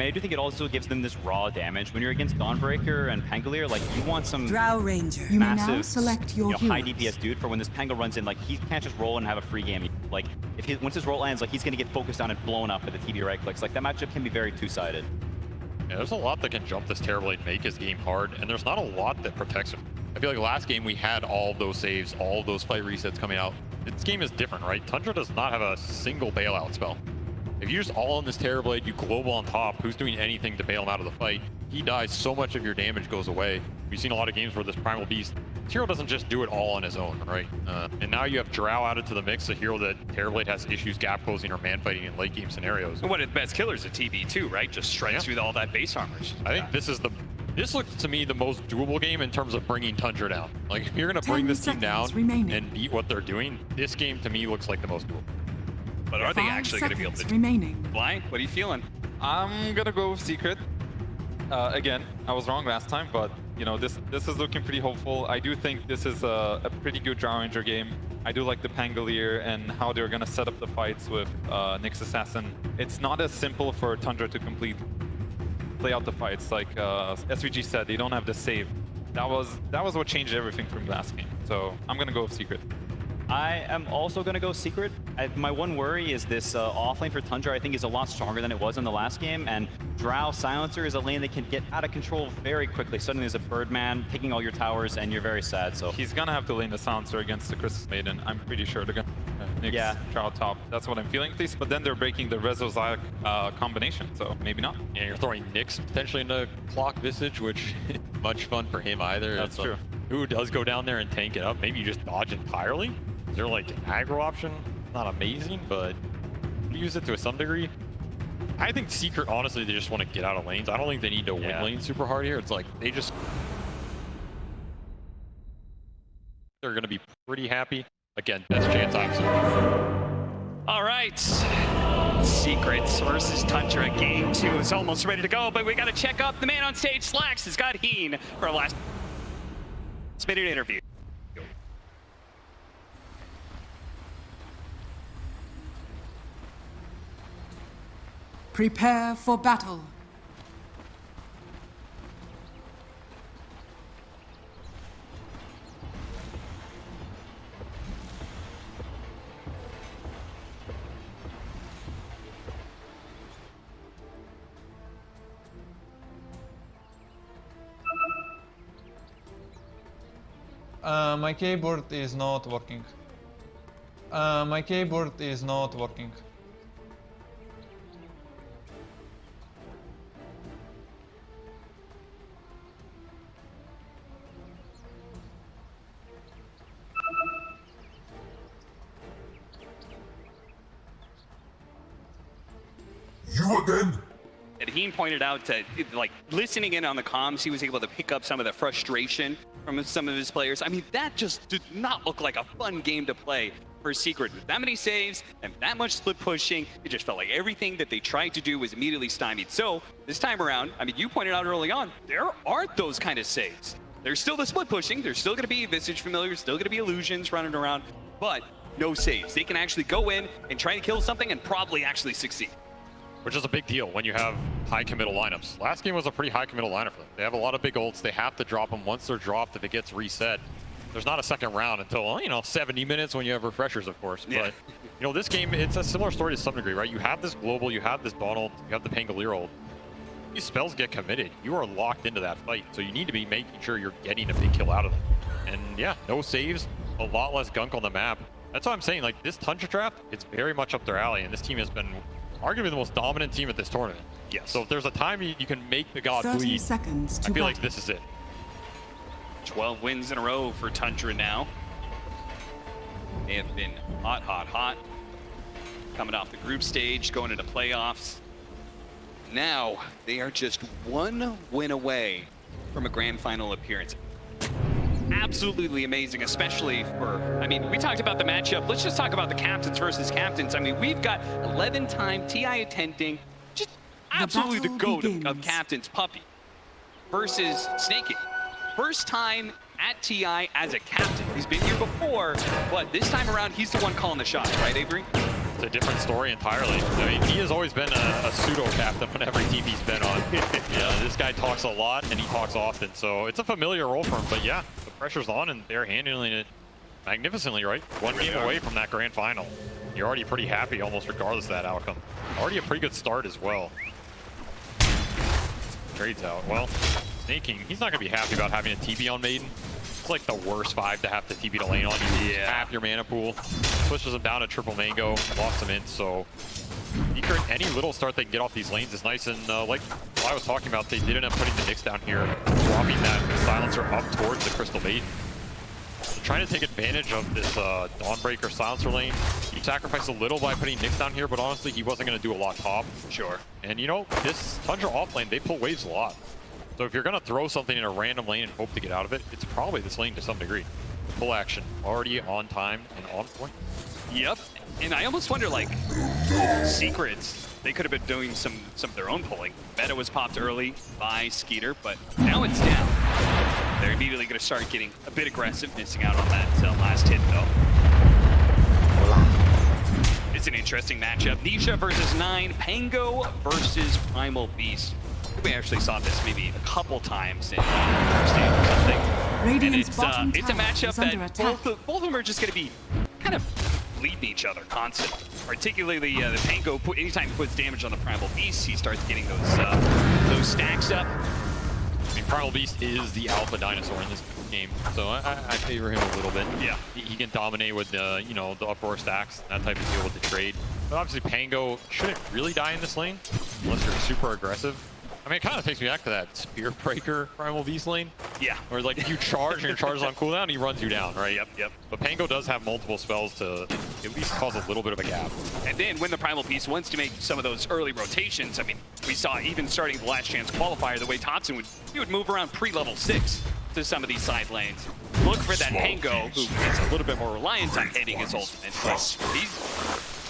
I do think it also gives them this raw damage. When you're against Dawnbreaker and Pangolier, like, you want some Drow Ranger. You may now massive, select your high heroes. DPS dude for when this Pango runs in. Like, he can't just roll and have a free game. Like, once his roll ends, like, he's gonna get focused on and blown up with the TD right clicks. Like, that matchup can be very two-sided. Yeah, there's a lot that can jump this Terrorblade, make his game hard, and there's not a lot that protects him. I feel like last game we had all of those saves, all of those fight resets coming out. This game is different, right? Tundra does not have a single bailout spell. If you just all in this Terrorblade, you global on top, who's doing anything to bail him out of the fight? He dies, so much of your damage goes away. We've seen a lot of games where this Primal Beast, this hero doesn't just do it all on his own, right? And now you have Drow added to the mix, a hero that Terrorblade has issues gap closing or man fighting in late game scenarios. And one of the best killers at TB too, right? Just strikes through all that base armor. I think this looks to me the most doable game in terms of bringing Tundra down. Like, if you're gonna bring this team down and beat what they're doing, this game to me looks like the most doable. But are they actually going to be able to remaining? Fly? What are you feeling? I'm gonna go with Secret. Again, I was wrong last time, but you know, this is looking pretty hopeful. I do think this is a pretty good Drow Ranger game. I do like the Pangolier and how they're gonna set up the fights with Nyx Assassin. It's not as simple for Tundra to play out the fights. Like SVG said, they don't have the save. That was what changed everything from last game. So I'm gonna go with Secret. I am also going to go Secret. My one worry is this offlane for Tundra, I think, is a lot stronger than it was in the last game, and Drow Silencer is a lane that can get out of control very quickly. Suddenly there's a Birdman taking all your towers, and you're very sad, so... He's gonna have to lane the Silencer against the Christmas Maiden. I'm pretty sure they're gonna Nyx Drow top. That's what I'm feeling, at least. But then they're breaking the Rezo-Zyok combination, so maybe not. Yeah, you're throwing Nyx potentially into Clock Visage, which much fun for him either. That's true. Who does go down there and tank it up? Maybe you just dodge entirely? Is there like an aggro option? Not amazing, but use it to some degree. I think Secret, honestly, they just want to get out of lanes. I don't think they need to win lanes super hard here. It's like they're going to be pretty happy. Again, best chance I've seen. All right. Secrets versus Tundra. Game 2 is almost ready to go, but we got to check up. The man on stage, Slacks, has got Heen for our last minute interview. Prepare for battle. My keyboard is not working. My keyboard is not working. You again? And Heen pointed out that, like, listening in on the comms, he was able to pick up some of the frustration from some of his players. I mean, that just did not look like a fun game to play for Secret. With that many saves and that much split pushing, it just felt like everything that they tried to do was immediately stymied. So this time around, I mean, you pointed out early on, there aren't those kind of saves. There's still the split pushing, there's still going to be Visage Familiars, still going to be illusions running around, but no saves. They can actually go in and try to kill something and probably actually succeed. Which is a big deal when you have high committal lineups. Last game was a pretty high committal lineup for them. They have a lot of big ults. They have to drop them. Once they're dropped, if it gets reset, there's not a second round until, you know, 70 minutes when you have refreshers, of course. Yeah. But, you know, this game, it's a similar story to some degree, right? You have this global, you have this Donald, you have the Pangolier ult. These spells get committed. You are locked into that fight. So you need to be making sure you're getting a big kill out of them. And yeah, no saves, a lot less gunk on the map. That's what I'm saying. Like, this Tundra draft, it's very much up their alley. And this team has been arguably the most dominant team at this tournament. Yes. So if there's a time you can make the god 30 bleed, seconds to I feel battle. like this is it. 12 wins in a row for Tundra now. They have been hot, hot, hot. Coming off the group stage, going into playoffs. Now, they are just one win away from a grand final appearance. Absolutely amazing, especially for, I mean, we talked about the matchup. Let's just talk about the captains versus captains. I mean, we've got 11-time TI attending, just absolutely the GOAT of captains, Puppy, versus Snakey. First time at TI as a captain. He's been here before, but this time around, he's the one calling the shots, right, Avery? It's a different story entirely. I mean, he has always been a pseudo-captain on every team he's been on. Yeah, this guy talks a lot and he talks often, so it's a familiar role for him. But yeah, the pressure's on and they're handling it magnificently, right? One game away from that grand final. You're already pretty happy almost regardless of that outcome. Already a pretty good start as well. Trades out. Well, Snake King, he's not going to be happy about having a TB on Maiden. It's like the worst 5 to have to TB to lane on. You lose half your mana pool. Pushes them down to triple mango. Lost them in, so Secret, any little start they can get off these lanes is nice. And like I was talking about, they did end up putting the Nyx down here, swapping that silencer up towards the Crystal Maiden. So trying to take advantage of this Dawnbreaker silencer lane. He sacrificed a little by putting Nyx down here, but honestly, he wasn't going to do a lot top. Sure. And you know, this Tundra off lane, they pull waves a lot. So if you're going to throw something in a random lane and hope to get out of it, it's probably this lane to some degree. Full action, already on time and on point. Yep. And I almost wonder, like, Secrets, they could have been doing some of their own pulling. Meta was popped early by Skeeter, but now it's down. They're immediately going to start getting a bit aggressive, missing out on that last hit, though. It's an interesting matchup. Nisha versus 9, Pango versus Primal Beast. We actually saw this maybe a couple times in the first game or something. And it's a matchup that both of them are just going to be kind of bleeding each other constantly. Particularly the Pango, anytime he puts damage on the Primal Beast, he starts getting those stacks up. I mean, Primal Beast is the alpha dinosaur in this game, so I favor him a little bit. Yeah. He can dominate with you know, the uproar stacks, that type of deal with the trade. But obviously Pango shouldn't really die in this lane unless you're super aggressive. I mean, it kind of takes me back to that Spear Breaker Primal Beast lane. Yeah. Where like you charge and your charge is on cooldown and he runs you down, right? Yep. But Pango does have multiple spells to at least cause a little bit of a gap. And then when the Primal Beast wants to make some of those early rotations, I mean, we saw even starting the Last Chance qualifier, the way Topson would move around pre-level 6 to some of these side lanes. Look for that Pango, who is a little bit more reliant on hitting his ultimate. He's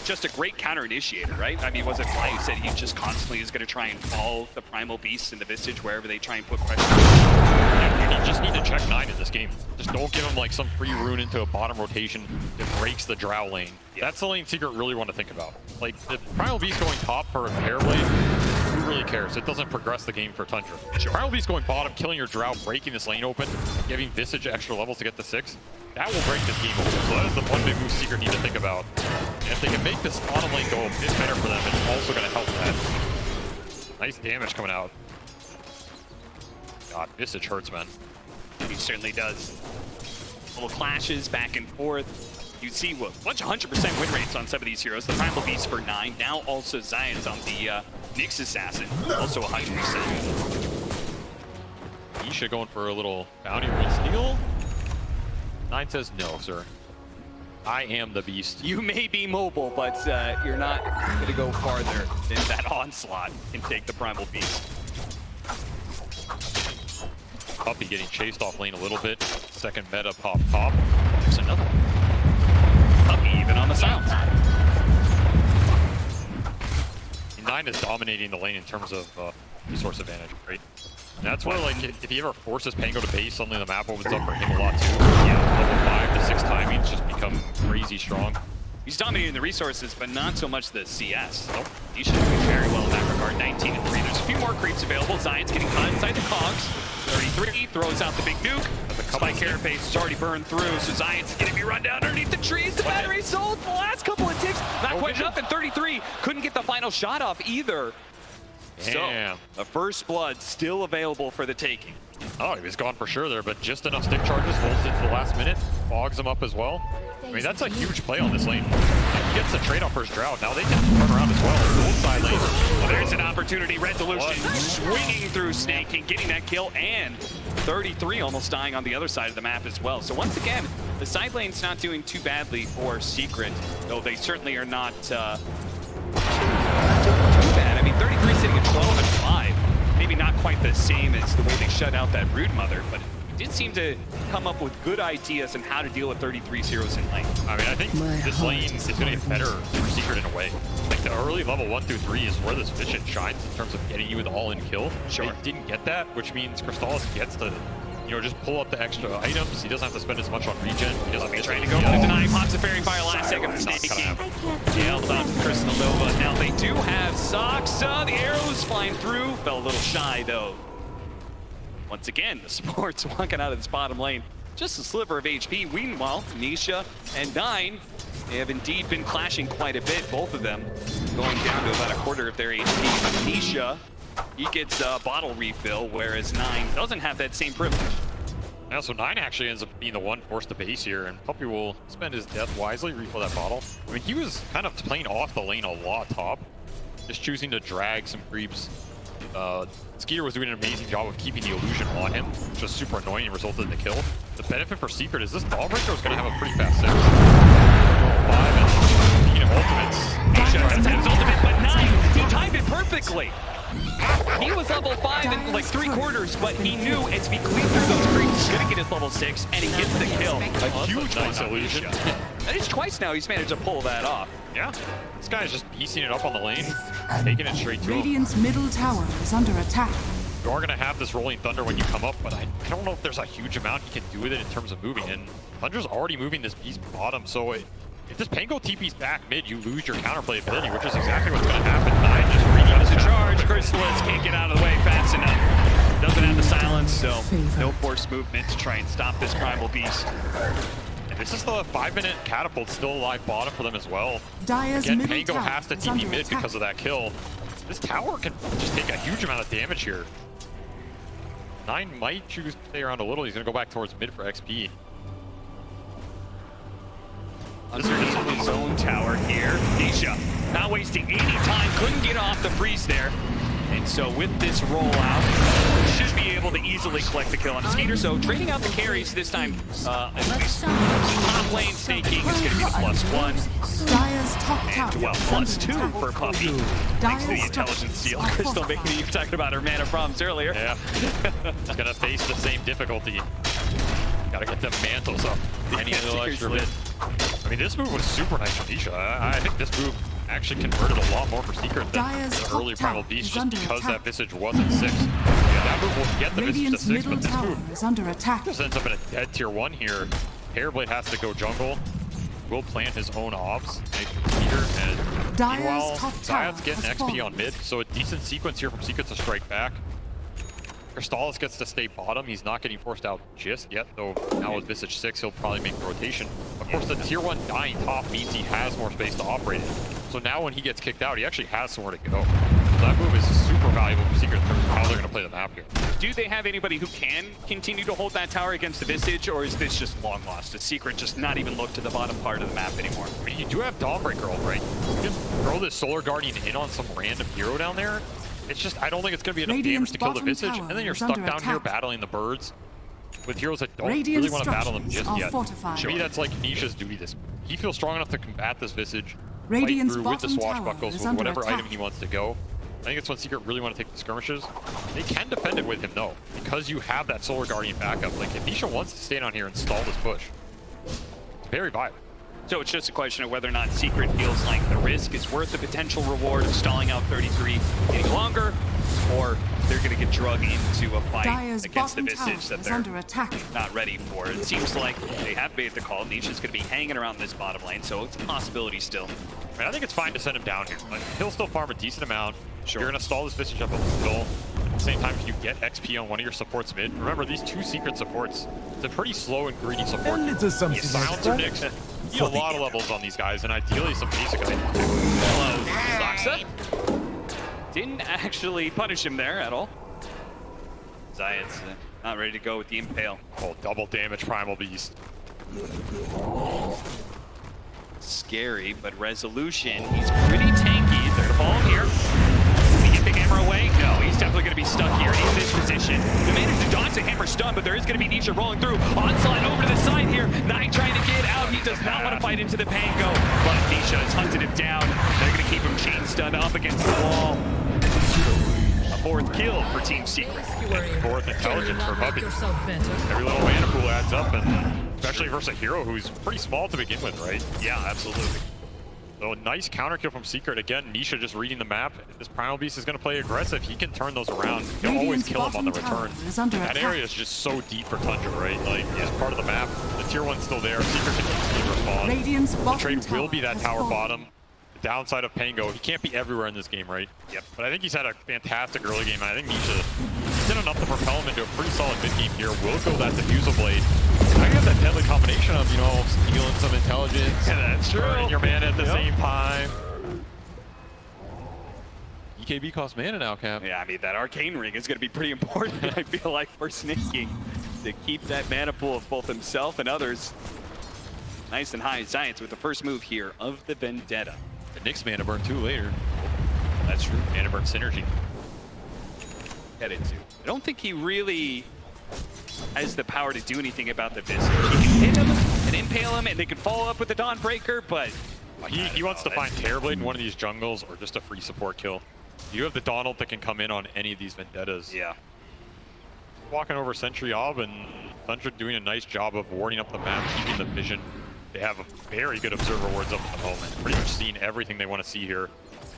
just a great counter initiator, right? I mean, was it Fly who said he just constantly is going to try and follow the Primal Beasts in the Visage wherever they try and put pressure? Yeah, you just need to check 9 in this game. Just don't give him like some free rune into a bottom rotation that breaks the Drow lane. Yeah. That's the lane Secret really want to think about. Like, the Primal Beast going top for a Repair Blade, who really cares? It doesn't progress the game for Tundra. Sure. Primal Beast going bottom, killing your Drow, breaking this lane open, giving Visage extra levels to get to 6, that will break this game open. So that is the one big move Secret need to think about. And if they can make this bottom lane go a bit better for them, it's also going to help that. Nice damage coming out. God, Visage hurts, man. He certainly does. Little clashes back and forth. You see a bunch of 100% win rates on some of these heroes. The Primal Beast for 9. Now also Zion's on the Nyx Assassin. Also 100%. Isha going for a little bounty rune steal. 9 says no, sir. I am the beast. You may be mobile, but you're not going to go farther than that onslaught and take the Primal Beast. Puppy getting chased off lane a little bit. Second meta pop top. There's another one. Puppy even on the silence. 9 is dominating the lane in terms of resource advantage, right? And that's where, like, if he ever forces Pango to base, suddenly the map opens up for him a lot too. Yeah, level 5 to 6 timings just become crazy strong. He's dominating the resources, but not so much the CS. Nope. He should do very well in that regard. 19 and 3. There's a few more creeps available. Zion's getting caught inside the cogs. 33 throws out the big nuke. Spike Carapace is already burned through, so Zion's going to be run down underneath the trees. The battery sold the last couple of ticks. Not quite enough, and 33 couldn't get the final shot off either. Damn. So, the first blood still available for the taking. Oh, he was gone for sure there, but just enough stick charges, holds it to the last minute, fogs him up as well. I mean, that's a huge play on this lane. He gets the trade off for his Drought. Now they can turn around as well. Both side lanes. Well, there's an opportunity. Resolution swinging through Snake and getting that kill, and 33 almost dying on the other side of the map as well. So once again, the side lane's not doing too badly for Secret, though they certainly are not too bad. I mean, 33 sitting at 12 and 5. Maybe not quite the same as the way they shut out that Brood Mother, but he did seem to come up with good ideas on how to deal with 33's heroes in lane. I mean, I think this lane is going to get better for Secret in a way. Like, the early level 1 through 3 is where this vision shines in terms of getting you an all-in kill. Sure. They didn't get that, which means Crystallis gets to you know, just pull up the extra items. He doesn't have to spend as much on regen. He doesn't get Trying to go for the deny, pops a fairy fire last second. Sneaking. Nailed out Crystal Nova. Now they do have Soxa. The arrows flying through. Fell a little shy though. Once again, the support's walking out of this bottom lane. Just a sliver of HP. Meanwhile, Nisha and Nine, they have indeed been clashing quite a bit, both of them. Going down to about a quarter of their HP. But Nisha, he gets a bottle refill, whereas Nine doesn't have that same privilege. Yeah, so 9 actually ends up being the one forced to base here, and Puppy will spend his death wisely, refill that bottle. I mean, he was kind of playing off the lane a lot top, just choosing to drag some creeps. Skeeter was doing an amazing job of keeping the illusion on him, which was super annoying and resulted in the kill. The benefit for Secret is this Dawnbreaker is going to have a pretty fast 6. 5 and speaking of ultimates, Nisha does have his ultimate, but Nine, he timed it perfectly. He was level 5 in like 3/4, but he knew as he cleaned through those creeps, he's gonna get his level 6, and he gets the kill. a huge nice illusion. That is twice now he's managed to pull that off. Yeah, this guy's just piecing it up on the lane, taking it straight to him. Radiant's middle tower is under attack. You are going to have this rolling thunder when you come up, but I don't know if there's a huge amount he can do with it in terms of moving. And Thunder's already moving this beast bottom, so if this Pango TP's back mid, you lose your counterplay ability, which is exactly what's going to happen. Nine just reads To charge, Chrysalis can't get out of the way fast enough. Doesn't have the silence, so no forced movement to try and stop this primal beast. And this is the 5-minute catapult still alive bottom for them as well. Dire's Again, middle Pango tower has to is TP under mid attack. because of that kill. This tower can just take a huge amount of damage here. 9 might choose to stay around a little. He's going to go back towards mid for XP. Underneath his own tower here. Nisha not wasting any time, couldn't get off the freeze there. And so with this rollout, should be able to easily collect the kill on Skeeter. So trading out the carries this time, at least top lane snaking is going to be the +1. Dire's top tower And well, is under +2 attack. for Puppy. Thanks to the Dire's intelligence seal. structures Crystal are making you talked about her mana problems earlier. Yeah, he's going to face the same difficulty. Got to get them mantles up. Any little extra bit. I mean, this move was super nice from Nisha. I think this move actually converted a lot more for Secret than Dire's the top early Primal tower Beast, is just under because attack. that Visage wasn't 6. Yeah, that move will get the Visage to Radiant's 6, middle but this tower move is under attack. just ends up in a dead tier 1 here. Hairblade has to go jungle. Will plant his own ops. Nice from Peter. And Dire's meanwhile, top tower Zayat's getting has XP fallen. on mid, so a decent sequence here from Secret to strike back. Crystallis gets to stay bottom. He's not getting forced out just yet, though now with Visage 6, he'll probably make the rotation. Of course, the tier 1 dying top means he has more space to operate in. So now when he gets kicked out, he actually has somewhere to go. So that move is super valuable for Secret in terms of how they're going to play the map here. Do they have anybody who can continue to hold that tower against the Visage, or is this just long lost? Does Secret just not even look to the bottom part of the map anymore? I mean, you do have Dawnbreaker, right? You can throw this Solar Guardian in on some random hero down there. It's just, I don't think it's going to be enough Radiant's damage to kill the bottom Visage, tower and then you're is stuck under down here attack. battling the birds with heroes that don't Radiant really want to battle them structures just are yet. fortified. To me, that's like Nisha's duty. He feels strong enough to combat this Visage, fight Radiant's through with the bottom tower swashbuckles, is with under whatever attack. item he wants to go. I think it's when Secret really want to take the skirmishes. They can defend it with him, though, because you have that Solar Guardian backup. Like, if Nisha wants to stay down here and stall this push, it's very viable. So it's just a question of whether or not Secret feels like the risk is worth the potential reward of stalling out 33 any longer, or they're going to get drug into a fight Dire's against the bottom tower Visage that is they're under attack. not ready for. It seems like they have made the call. Nisha's going to be hanging around this bottom lane, so it's a possibility still. I mean, I think it's fine to send him down here. Like, he'll still farm a decent amount. Sure. You're going to stall this Visage up a little. At the same time, if you get XP on one of your supports mid, remember these 2 Secret supports, it's a pretty slow and greedy support. something Silencer Nyx, you need a lot of levels on these guys, and ideally some basic items too. Hello, Soxa. Didn't actually punish him there at all. Zayat's not ready to go with the Impale. Oh, double damage Primal Beast. Scary, but Resolution, he's pretty tanky. They're gonna fall here. Can he get Big Hammer away? No, he's definitely gonna be stuck here in this position. They managed to dodge the Hammer stun, but there is gonna be Nisha rolling through. Onslaught over to the side here. Nine trying to get out. He does not want to fight into the Pango, but Nisha has hunted him down. They're gonna keep him chain stunned up against the wall. A 4th kill for Team Secret. 4th intelligence for Puppy. Every little mana pool adds up, and especially versus a hero who's pretty small to begin with, right? Yeah, absolutely. So nice counter kill from Secret. Again, Nisha just reading the map. If this Primal Beast is going to play aggressive, he can turn those around. He'll always kill him on the return. That area is just so deep for Tundra, right? Like, it's part of the map. The tier 1's still there. Secret can easily respond. The trade will be that tower bottom. The downside of Pango, he can't be everywhere in this game, right? Yep. But I think he's had a fantastic early game. I think Nisha did enough to propel him into a pretty solid mid game here. Will go that Diffusal Blade. I got that deadly combination of, you know, stealing some intelligence. Yeah, that's true. Burning your mana at the same time. EKB costs mana now, Cap. Yeah, I mean, that Arcane Ring is going to be pretty important, I feel like, for Snaking to keep that mana pool of both himself and others nice and high. Science with the first move here of the Vendetta. The Nyx mana burn too later. That's true. Mana burn synergy. Headed to. I don't think he really has the power to do anything about the Visage. He can hit him and impale him, and they can follow up with the Dawnbreaker, but he wants to find Terrorblade in one of these jungles or just a free support kill. You have the Donald that can come in on any of these Vendettas. Yeah. Walking over Sentry Ob, and Tundra doing a nice job of warding up the map, keeping the vision. They have a very good observer wards up at the moment. Pretty much seeing everything they want to see here.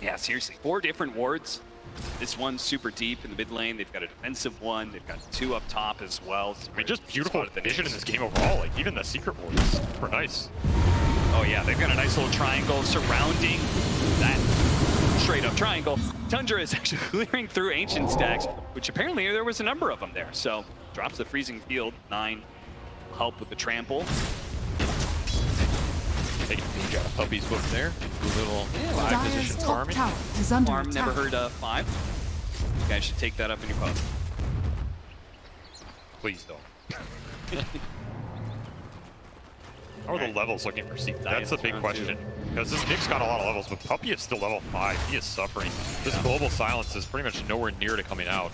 Yeah, seriously. 4 different wards. This one's super deep in the mid lane. They've got a defensive one. They've got 2 up top as well. I mean, just beautiful vision in this game overall. Like, even the secret ward is super nice. Oh yeah, they've got a nice little triangle surrounding that straight up triangle. Tundra is actually clearing through ancient stacks, which apparently there was a number of them there. So drops the freezing field. 9 help with the trample. Taking a page out of Puppy's book there. A little 5 position farming. Farm never heard 5. You guys should take that up in your pub. Please don't. How are the levels looking for Secret? That's the big question. Because this Nyx got a lot of levels, but Puppy is still level 5. He is suffering. This global silence is pretty much nowhere near to coming out.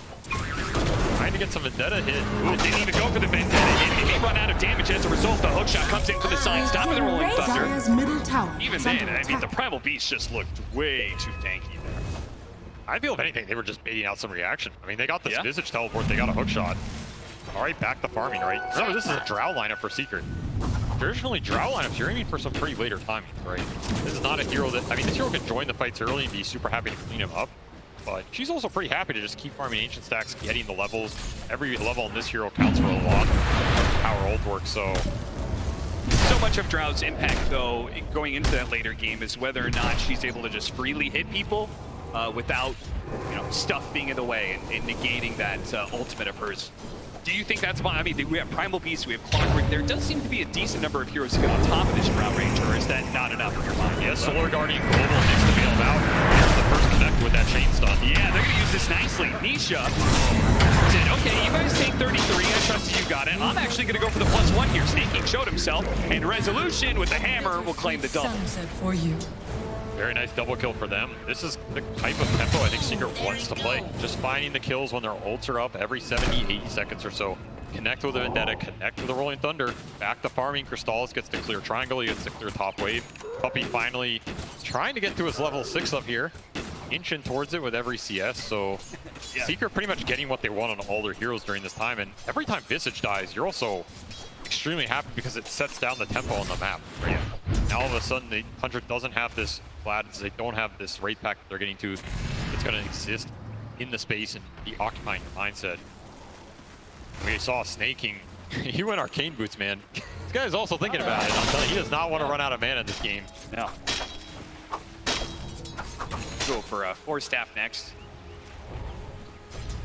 Trying to get some Vendetta hit. Ooh, didn't even go for the Vendetta hit. He may run out of damage as a result. The hookshot comes in for the sign, stopping the Rolling Thunder. Middle tower Even then, I mean, the Primal Beast just looked way too tanky there. I feel if anything, they were just baiting out some reaction. I mean, they got this Visage teleport, they got a hookshot. All right, back to farming, right? Remember, this is a Drow lineup for Secret. Traditionally, Drow lineups, you're aiming for some pretty later timing, right? This is not a hero that, I mean, this hero can join the fights early and be super happy to clean him up. But she's also pretty happy to just keep farming ancient stacks, getting the levels. Every level in this hero counts for a lot. Power ult work, so much of Drow's impact, though, going into that later game is whether or not she's able to just freely hit people without, you know, stuff being in the way and negating that ultimate of hers. Do you think that's why? I mean, we have Primal Beast, we have Clockwork. There does seem to be a decent number of heroes to get on top of this Drow Ranger, or is that not enough in your mind? Yeah, Solar Guardian Global needs to bail him out. Here's the first connect with that chain stun. Yeah, they're gonna use this nicely. Nisha said, okay, you guys take 33, I trust you got it. I'm actually gonna go for the +1 here. Snaking showed himself, and Resolution with the hammer will claim the double. Sunset for you. Very nice double kill for them. This is the type of tempo I think Secret wants to play. Just finding the kills when their ults are up every 70, 80 seconds or so. Connect with the Vendetta, connect with the Rolling Thunder. Back to farming. Crystallis gets to clear triangle, he gets to clear top wave. Puppy finally trying to get to his level 6 up here. Inching towards it with every CS, so Secret pretty much getting what they want on all their heroes during this time. And every time Visage dies, you're also extremely happy because it sets down the tempo on the map. Right? Now all of a sudden, the Tundra doesn't have this Vlad, they don't have this raid pack that they're getting to. It's going to exist in the space and be occupying your mindset. We saw Snaking. He went Arcane Boots, man. This guy's also thinking about it. I'm telling you, he does not want to run out of mana in this game. No. Go for a 4-staff next.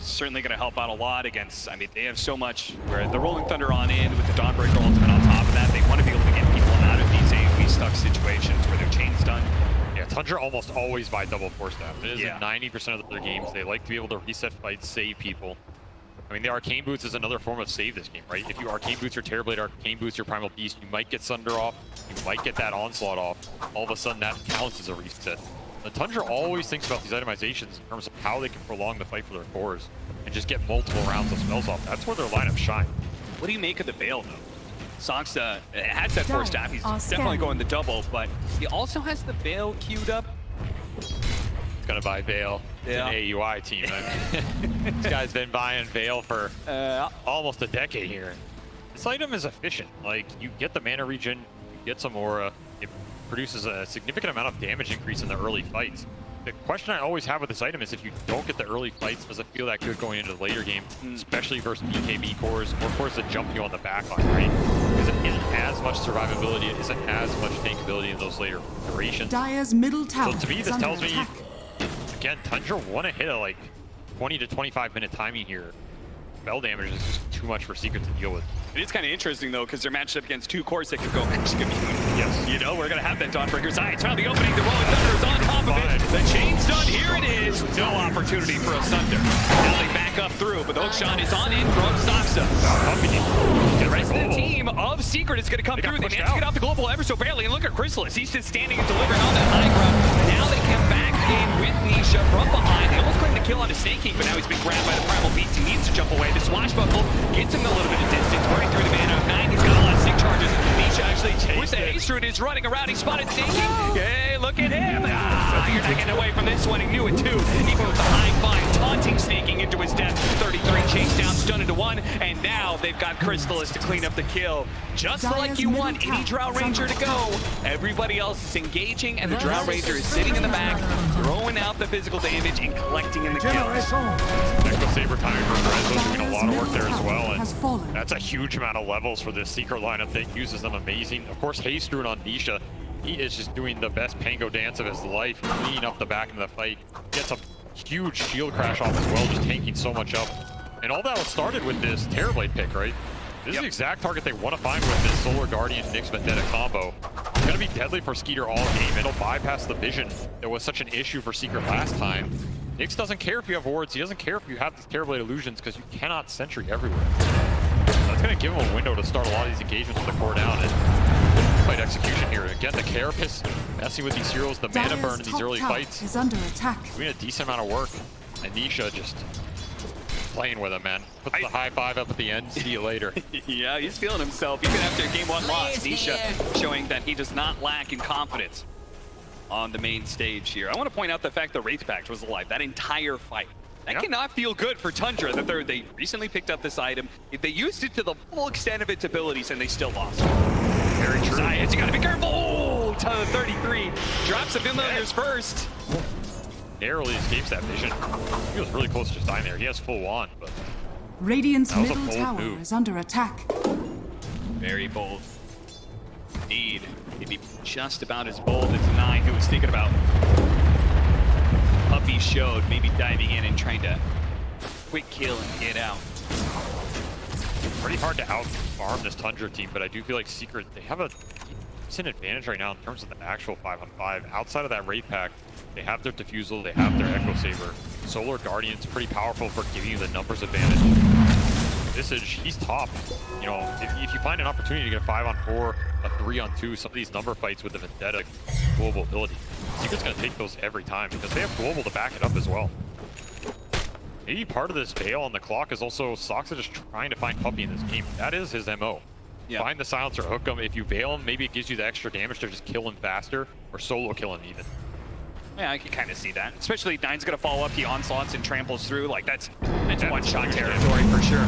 Certainly going to help out a lot against, I mean, they have so much where the Rolling Thunder on in with the Dawnbreaker ultimate on top of that. They want to be able to get people out of these AoE stuck situations where their chain's done. Yeah, Tundra almost always buy double 4-staff. It is in 90% of their games. They like to be able to reset fights, save people. I mean, the Arcane Boots is another form of save this game, right? If you Arcane Boots your Terrorblade, Arcane Boots your Primal Beast, you might get Sunder off, you might get that Onslaught off. All of a sudden, that counts as a reset. The Tundra always thinks about these itemizations in terms of how they can prolong the fight for their cores and just get multiple rounds of spells off. That's where their lineup shine. What do you make of the Veil, though? Sox has that 4-staff. He's definitely going the double, but he also has the Veil queued up. It's gonna buy Veil. It's an AUI team. I mean, this guy's been buying Veil for almost a decade here. This item is efficient. Like, you get the mana regen, you get some aura, it produces a significant amount of damage increase in the early fights. The question I always have with this item is if you don't get the early fights, does it feel that good going into the later game, especially versus BKB cores or cores that jump you on the back line, right? Because it isn't as much survivability, it isn't as much tankability in those later durations. Dire's middle tower So to me, is this under tells me, attack. again, Tundra want to hit a like 20 to 25 minute timing here. Spell damage is just too much for Secret to deal with. It is kind of interesting, though, because they're matched up against two cores that can go extra. Yes. You know, we're going to have that Dawnbreaker side. It's found the opening. The Rolling Thunder is on top of it. The chain's done. Here it is. No opportunity for a Thunder. Now they back up through, but the hook shot is on in from Saksa. The rest of the team of Secret is going to come through. They managed to get off the global ever so barely. And look at Chrysalis. He's just standing and delivering on that high ground. Now they come back in with Nisha from behind. They almost claimed the kill on a Snake King, but now he's been grabbed by the Primal Beast. He needs to jump away. The Swashbuckle gets him a little bit of distance. Running through the mana of 9. He's got a lot of sync charges. Nisha actually, with the haste root, is running around. He spotted Snake King. Hey, look at him. You're not getting away from this one. He knew it too. Even with the high five, taunting Snake King into his death. 33 chase down, stun into 1. And now they've got Chrysalis to clean up the kill. Just like you want any Drow Ranger to go. Everybody else is engaging, and the Drow Ranger is sitting in the back, throwing out the physical damage and collecting in the kills. Echo Saber timing for Renzo doing a lot of work there as well, Has fallen. and that's a huge amount of levels for this Secret lineup that uses them amazing. Of course, Haste Rune on Nisha, he is just doing the best Pango dance of his life, cleaning up the back end of the fight. Gets a huge shield crash off as well, just tanking so much up. And all that was started with this Terrorblade pick, right? This is the exact target they want to find with this Solar Guardian Nyx Vendetta combo. It's going to be deadly for Skeeter all game. It'll bypass the vision that was such an issue for Secret last time. Nyx doesn't care if you have wards. He doesn't care if you have these Terrorblade illusions because you cannot sentry everywhere. That's going to give him a window to start a lot of these engagements with the core down and fight execution here. Again, the Carapace messing with these heroes, the mana burn in these early fights. Is under attack. Doing a decent amount of work. And Nisha just playing with him, man. Puts the high five up at the end. See you later. Yeah, he's feeling himself even after game 1 loss. Nisha showing that he does not lack in confidence on the main stage here. I want to point out the fact that Wraith Pact was alive that entire fight. That cannot feel good for Tundra that they recently picked up this item. If they used it to the full extent of its abilities and they still lost. Very true. Science, you gotta be careful. Oh, 33 drops the familiars first. Narrowly escapes that vision. He was really close to just dying there. He has full wand, but Radiant's That was a middle bold tower move. is under attack. Very bold. Indeed. Maybe just about as bold as 9 who was thinking about Puppy showed, maybe diving in and trying to quick kill and get out. pretty hard to out-farm this Tundra team, but I do feel like Secret, they have a decent advantage right now in terms of the actual 5-on-5. Outside of that Wraith Pact, they have their Diffusal, they have their Echo Saber. Solar Guardian's pretty powerful for giving you the numbers advantage. Visage, he's top. You know, if you find an opportunity to get a 5-on-4, a 3-on-2, some of these number fights with the Vendetta global ability, Secret's gonna take those every time because they have global to back it up as well. Maybe part of this Veil on the clock is also Saksa just trying to find Puppy in this game. That is his MO. Yeah. Find the silencer, hook him. If you Veil him, maybe it gives you the extra damage to just kill him faster or solo kill him even. Yeah, I can kind of see that. Especially 9's gonna follow up, he onslaughts and tramples through. Like that's one-shot territory for sure.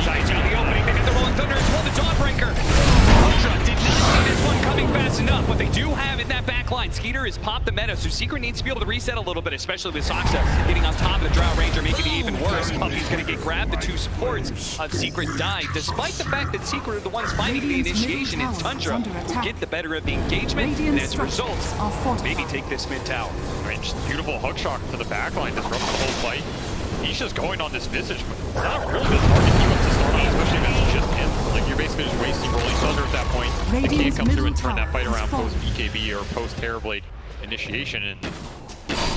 Sides out the opening, they get the Rolling Thunder as well, the Dawnbreaker. Tundra did not see this one coming fast enough, but they do have in that back line. Skeeter has popped the meta, so Secret needs to be able to reset a little bit, especially with Saksa getting on top of the Drow Ranger, making it even worse. Puppy's gonna get grabbed, the two supports of Secret die, despite the fact that Secret are the ones finding the initiation. It's Tundra who get the better of the engagement, and as a result, maybe take this mid tower. I mean, just beautiful hook shot to the backline, disrupts the whole fight. He's just going on this Visage, but it's not really the target he wants to start on, especially if it's just him. Like, you're basically just wasting Rolling Thunder at that point. They can't come through and turn that fight around post-BKB or post-Terrorblade initiation, and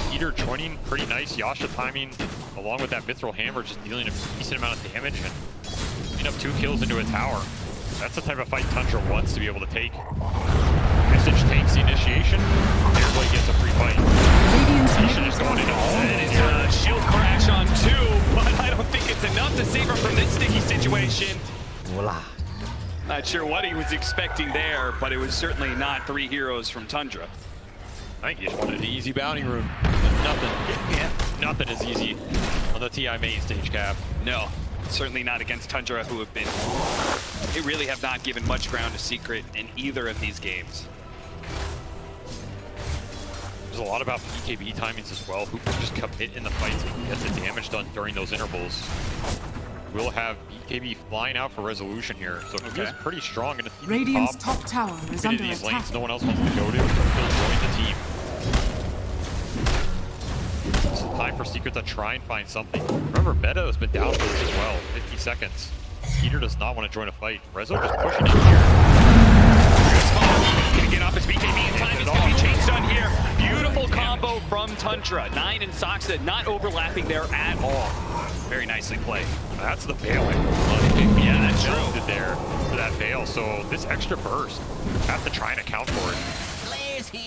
Skeeter joining pretty nice. Yasha timing, along with that Mithril Hammer, just dealing a decent amount of damage and putting up 2 kills into a tower. That's the type of fight Tundra wants to be able to take. Visage takes the initiation, Terrorblade gets a free fight. Yasha just going into all And it's a shield crash on 2, but I don't think it's enough to save her from this sticky situation. Not sure what he was expecting there, but it was certainly not 3 heroes from Tundra. I think he just wanted an easy bounty room. Nothing. Yeah. Nothing is easy on the TI main stage, Cap. No, certainly not against Tundra, who have been... They really have not given much ground to Secret in either of these games. There's a lot about BKB timings as well. Who can just commit in the fights and get the damage done during those intervals. We'll have BKB flying out for resolution here. So he is pretty strong in the Radiant's top tower is under these attack. lanes no one else wants to go to, so he'll join the team. It's time for Secret to try and find something. Remember, Meta has been down for this as well. 50 seconds. Skeeter does not want to join a fight. Rezo just pushing in here. Gonna get off his BKB in time. He's gonna be chased on here. Beautiful combo from Tundra. 9 and Soxa not overlapping there at all. Very nicely played. That's the bailing. Yeah, that's true. Melted there for that bail. So this extra burst, have to try and account for it. Players here.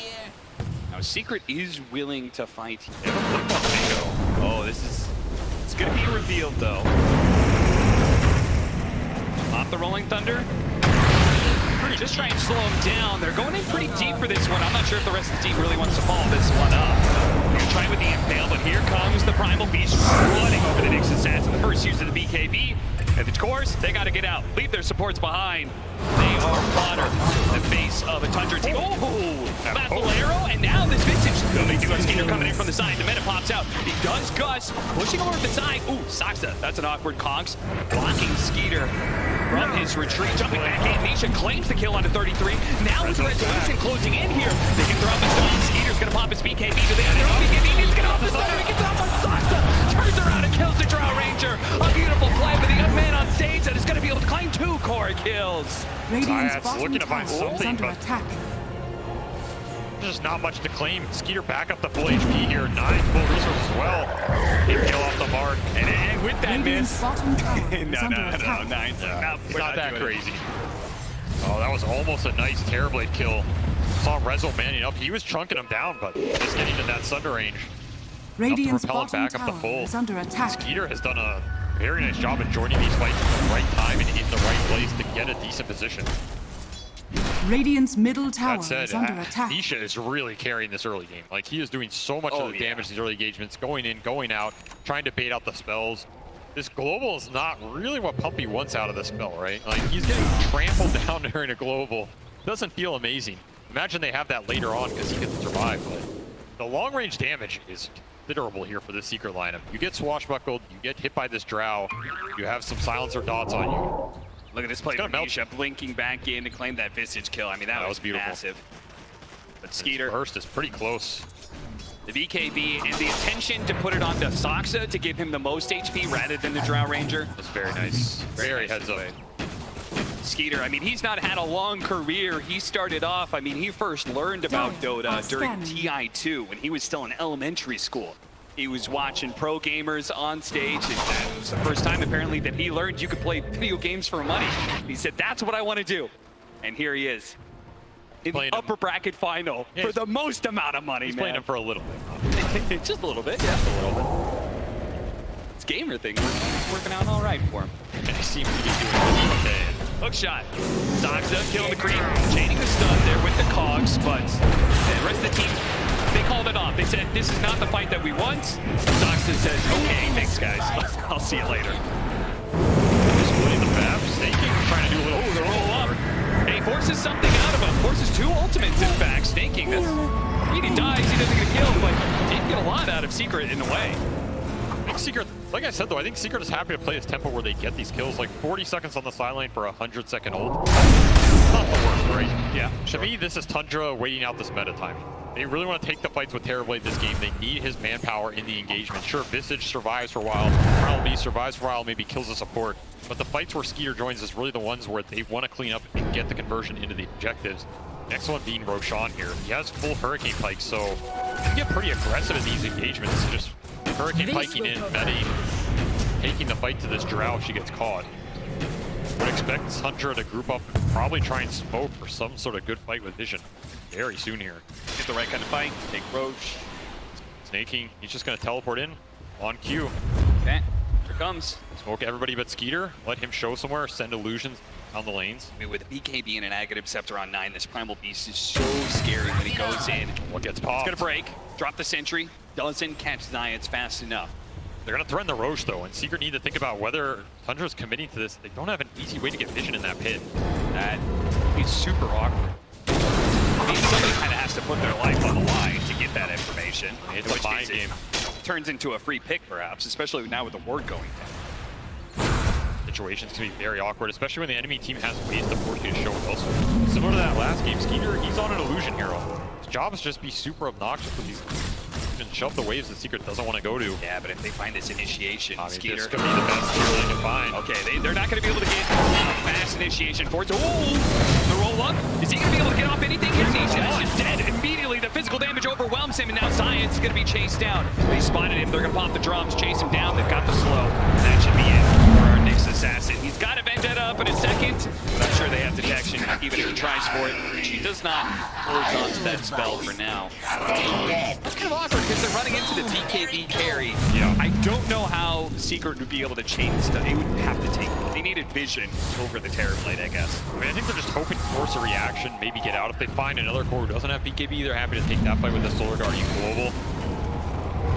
Now Secret is willing to fight. They don't flip on Mango. Oh, it's gonna be revealed though. Off the Rolling Thunder. Just try and slow him down. They're going in pretty deep for this one. I'm not sure if the rest of the team really wants to follow this one up. You're trying with the impale, but here comes the Primal Beast running over the Nyx Assassin. The first use of the BKB. If it's course, they got to get out. Leave their supports behind. They are fodder. The face of a Tundra team. Oh, Baffle Arrow, and now this Visage. They do have Skeeter coming in from the side. The meta pops out. He does Gus, pushing over to the side. Ooh, Soxa. That's an awkward conks. Blocking Skeeter from his retreat. Jumping back in. Nisha claims the kill onto 33. Now with Resolution closing in here. They can throw up his own. Skeeter's going to pop his BKB. Do they have their own BKB? He's going to off the center. He gets off on Soxa. Turns around and kills the Drow Ranger. A beautiful play for the young man on stage that is going to be able to claim 2 core kills. Radiant's That's bottom looking to tower find is something, under but attack. there's not much to claim. Skeeter back up the full HP here. 9 full resources as well. He kill off the mark. And with that Radiant's miss. bottom tower is No, under no, no, attack. 9. Yeah, We're not that doing it. crazy. Oh, that was almost a nice Terrorblade kill. Saw Rezo manning up. He was chunking him down, but just getting in that Sunder range. Radiant's propel it bottom back up the tower full. is under attack. Skeeter has done a very nice job at joining these fights at the right time and in the right place to get a decent position. Radiant's middle tower That said, is under attack. Nisha is really carrying this early game. Like, he is doing so much of the damage these early engagements, going in, going out, trying to bait out the spells. This global is not really what Pumpy wants out of the spell, right? Like, he's getting trampled down during a global. Doesn't feel amazing. Imagine they have that later on because he gets to survive. But the long-range damage is considerable here for this Secret lineup. You get swashbuckled, you get hit by this Drow, you have some silencer dots on you. Look at this play from Nisha blinking back in to claim that Visage kill. I mean, that was beautiful. Massive. But Skeeter, Burst is pretty close. the BKB, and the intention to put it onto Soxa to give him the most HP rather than the Drow Ranger. That's very nice. Very nicely heads up. played. Skeeter, I mean, he's not had a long career. He started off, I mean, he first learned about Dota during TI2 when he was still in elementary school. He was watching pro gamers on stage, and that was the first time apparently that he learned you could play video games for money. He said, that's what I want to do. And here he is in the upper bracket final for the most amount of money, He's man. playing him for a little bit. Just a little bit, yeah. Just a little bit. This gamer thing working out all right for him. And he seems to be doing this okay. Hook shot. Soxa killing the creep, chaining the stun there with the cogs, but the rest of the team, they called it off. They said, this is not the fight that we want. Soxa says, okay, thanks guys. I'll see you later. Just splitting the map, Snaking, trying to do a little the roll up. Hey, forces something out of him. Forces 2 ultimates, in fact. Snaking, that's, he dies, he doesn't get killed, but he did get a lot out of Secret in a way. I think Secret, like I said though, I think Secret is happy to play his tempo where they get these kills. Like 40 seconds on the sideline for a 100-second ult. It's not the worst, right? Yeah. To me, this is Tundra waiting out this meta time. They really want to take the fights with Terrorblade this game. They need his manpower in the engagement. Sure, Visage survives for a while, Primal Beast survives for a while, maybe kills the support. But the fights where Skeeter joins is really the ones where they want to clean up and get the conversion into the objectives. Next one being Roshan here. He has full Hurricane Pike, so he can get pretty aggressive in these engagements. Just Hurricane Piking in, Betty taking the fight to this Drow if she gets caught. Would expect Tundra to group up and probably try and smoke for some sort of good fight with Vision very soon here. Get the right kind of fight. Take Roche. Snaking, he's just going to teleport in on cue. Okay, here it comes. Smoke everybody but Skeeter. Let him show somewhere. Send illusions down the lanes. I mean, with BKB and an Aghanim Scepter on 9, this Primal Beast is so scary when he goes in. What gets It's popped? gonna break. Drop the sentry. Doesn't catch Zayats fast enough. They're going to threaten the Roche, though, and Secret need to think about whether Tundra's committing to this. They don't have an easy way to get Vision in that pit. That is super awkward. I mean, somebody kind of has to put their life on the line to get that information. It's in a which mind case game. it turns into a free pick, perhaps, especially now with the ward going down. Situations can be very awkward, especially when the enemy team has ways to force you to show it elsewhere. Similar to that last game, Skeeter, he's on an illusion hero. His job is just be super obnoxious with these and shove the waves that Secret doesn't want to go to. Yeah, but if they find this initiation, I mean, Skeeter. this could be the best hero they can find. Okay, they're not going to be able to get a fast initiation for it. Oh, the roll up. Is he going to be able to get off anything here? Nisha is just dead immediately. The physical damage overwhelms him, and now Science is going to be chased down. They spotted him. They're going to pop the drums, chase him down. They've got the slow. That should be it for our Nyx assassin. He's got a Vendetta up in a second, but I'm sure they have detection, even if he tries for it. She does not hold on to that spell for now. It's kind of awkward because they're running into the BKB carry. Yeah. I don't know how Secret would be able to chain stuff. They would have to take. They needed vision over the Terrorblade, I guess. I mean, I think they're just hoping to force a reaction, maybe get out. If they find another core who doesn't have BKB, they're happy to take that fight with the Solar Guardian Global.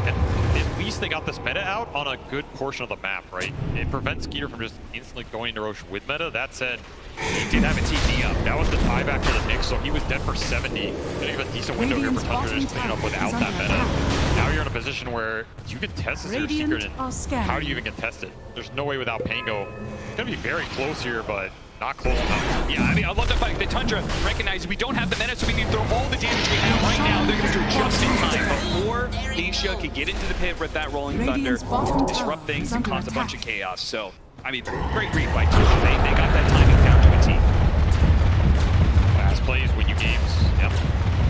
And at least they got this meta out on a good portion of the map, right? It prevents Skeeter from just instantly going to Roche with meta. That said, he did have a TP up. That was the tieback for the Nyx, so he was dead for 70. Didn't have a decent window here for Tundra to just clean up without that meta. Now you're in a position where you can test this here Secret, and how do you even contest it? There's no way without Pango. It's gonna be very close here, but not close enough. Yeah, I mean, I love the fact that Tundra recognizes we don't have the meta, so we need to throw all the damage we have right now. They're going to do it just in time before Nisha can get into the pit with that Rolling Thunder, disrupt things, and cause a bunch of chaos. So, I mean, great read by Tundra. They got that timing down to a T. Fast plays win you games. Yep.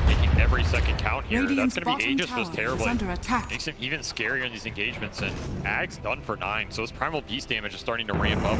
Making every second count here. Radiant's That's going to be Aegis bottom was tower is terrible. under attack. Makes him even scarier in these engagements. And Ag's done for 9, so his Primal Beast damage is starting to ramp up.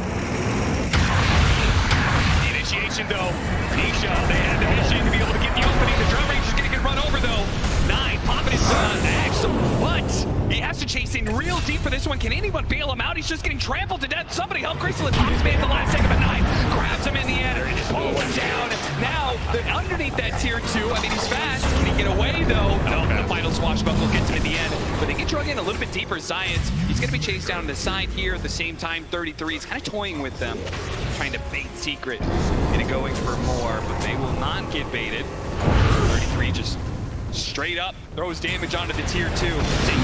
Initiation, though. Nisha, they had the vision to be able to get the opening. The Drum Ranger's going to get run over, though. 9, popping his axe. What? He has to chase in real deep for this one. Can anyone bail him out? He's just getting trampled to death. Somebody help Crystal and Tom's man at the last second, but 9 grabs him in the end and just pulls him down. Now, underneath that tier 2, I mean, he's fast. Can he get away, though? No, the final swashbuckle gets him in the end. But they get drug in a little bit deeper. Science, he's going to be chased down on the side here at the same time. 33 is kind of toying with them, trying to bait Secret into going for more, but they will not get baited. 33 just straight up throws damage onto the tier 2. Saying,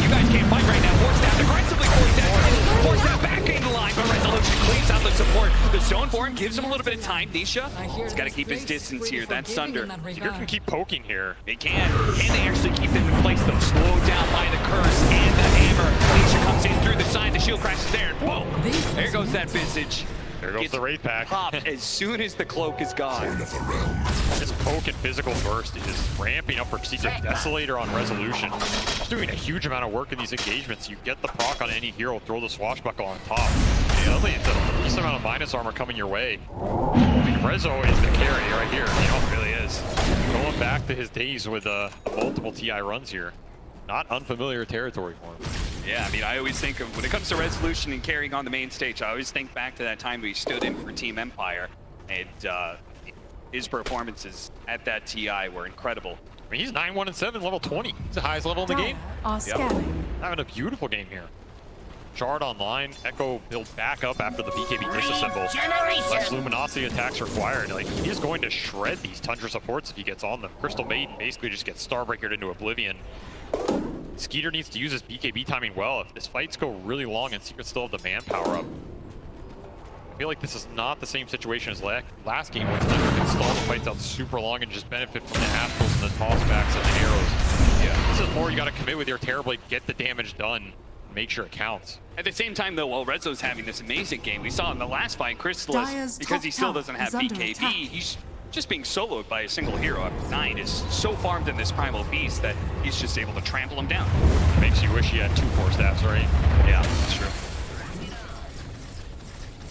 you guys can't fight right now. Force down aggressively. Force that back in the line, but Resolution cleans out the support. The zone for him gives him a little bit of time. Nisha, he's got to keep his distance here. That's Thunder. Secret can keep poking here. They can. Can they actually keep them in place, though? Slowed down by the curse and the hammer. Nisha comes in through the side. The shield crashes there, and boom. There goes that Visage. There goes the Wraith Pack. Popped as soon as the cloak is gone. His poke and physical burst is ramping up for Secret. Desolator on Resolution. He's doing a huge amount of work in these engagements. You get the proc on any hero, throw the swashbuckle on top. Suddenly it's a decent amount of minus armor coming your way. I mean, Rezo is the carry right here. You know, it really is. Going back to his days with the multiple TI runs here. Not unfamiliar territory for him. Yeah, I mean, I always think of, when it comes to Resolution and carrying on the main stage, I always think back to that time we stood in for Team Empire, and his performances at that TI were incredible. I mean, he's 9-1-7, level 20. He's the highest level in the game. Are scanning. Having a beautiful game here. Shard online, Echo built back up after the BKB disassemble. Less luminosity attacks required. Like, he is going to shred these Tundra supports if he gets on them. Crystal Maiden basically just gets Starbreakered into oblivion. Skeeter needs to use his BKB timing well. If this fights go really long and Secret still have the manpower up, I feel like this is not the same situation as last game where Tundra can stall the fights out super long and just benefit from the half-kills and the toss-backs and the arrows. Yeah, this is more you got to commit with your Terrorblade, get the damage done, make sure it counts. At the same time, though, while Rezo's having this amazing game, we saw in the last fight, Chrysalis, Dyer's because he still top doesn't have tower is under BKB, attack. he's just being soloed by a single hero. 9 is so farmed in this Primal Beast that he's just able to trample him down. Makes you wish he had 2 core staffs, right? Yeah, that's true.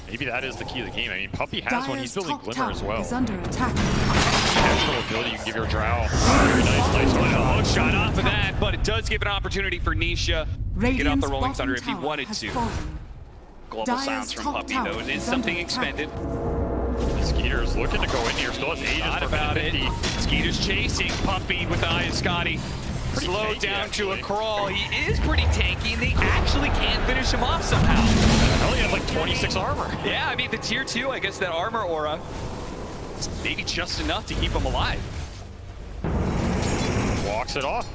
Maybe that is the key of the game. I mean, Puppy has one. He's building Glimmer as well. Is under attack. Natural ability you can give your Drow. Very nice Oh, one. shot off of that, but it does give an opportunity for Nisha to get off Radiant's the Rolling bottom Thunder if he tower wanted has to. fallen. Global Dyer's sounds from top Puppy, tower though. It is is something under attack. expended. Skeeter's looking to go in here. Still has Aegis Not for about it. 50. Skeeter's chasing Puppy with the Eye of Scotty. Pretty Slowed tanky, down to a actually. crawl. He is pretty tanky, and they actually can finish him off somehow. Hell, he has like 26 armor. Yeah, I mean, the tier 2, I guess that armor aura is maybe just enough to keep him alive. walks it off.